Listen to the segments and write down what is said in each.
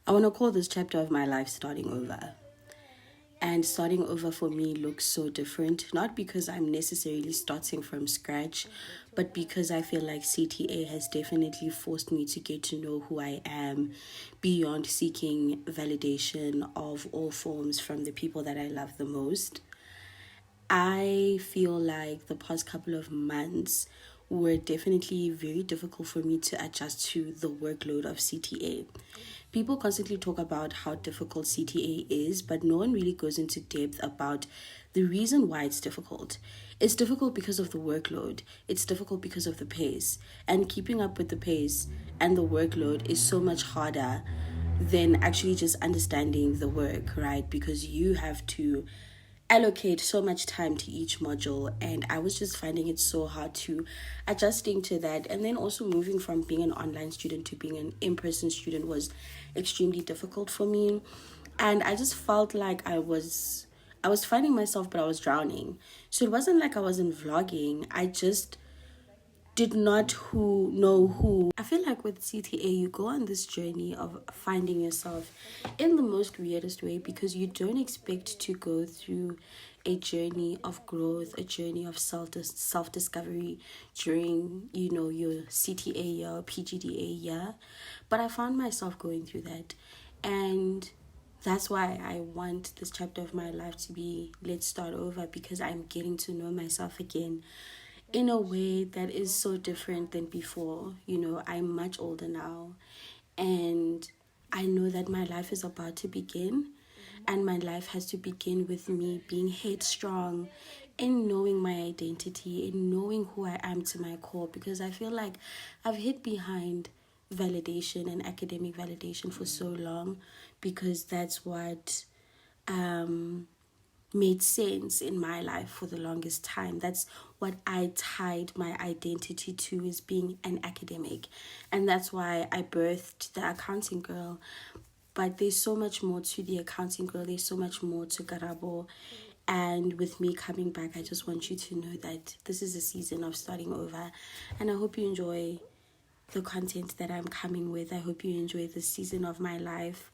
I want to call this chapter of my life starting over. And starting over for me looks so different, not because I'm necessarily starting from scratch, but because I feel like CTA has definitely forced me to get to know who I am beyond seeking validation of all forms from the people that I love the most. I feel like the past couple of months were definitely very difficult for me to adjust to the workload of CTA. People constantly talk about how difficult CTA is, but no one really goes into depth about the reason why it's difficult. It's difficult because of the workload, it's difficult because of the pace, and keeping up with the pace and the workload is so much harder than actually just understanding the work, right? Because you have to allocate so much time to each module, and I was just finding it so hard to adjusting to that. And then also moving from being an online student to being an in-person student was extremely difficult for me, and I just felt like I was finding myself, but I was drowning. So it wasn't like I wasn't vlogging, I just did not who know who. I feel like with CTA you go on this journey of finding yourself in the most weirdest way, because you don't expect to go through a journey of growth, a journey of self discovery during, your CTA year or PGDA year. But I found myself going through that, and that's why I want this chapter of my life to be Let's Start Over, because I'm getting to know myself again in a way that is so different than before. I'm much older now, and I know that my life is about to begin, and my life has to begin with me being headstrong in knowing my identity, in knowing who I am to my core, because I feel like I've hid behind validation and academic validation for so long, because that's what made sense in my life for the longest time. That's what I tied my identity to, is being an academic. And that's why I birthed the accounting girl. But there's so much more to the accounting girl. There's so much more to Karabo. And with me coming back, I just want you to know that this is a season of starting over. And I hope you enjoy the content that I'm coming with. I hope you enjoy this season of my life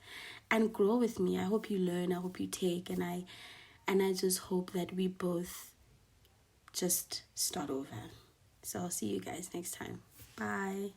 and grow with me. I hope you learn. I hope you take. And I just hope that we both just start over. So I'll see you guys next time. Bye.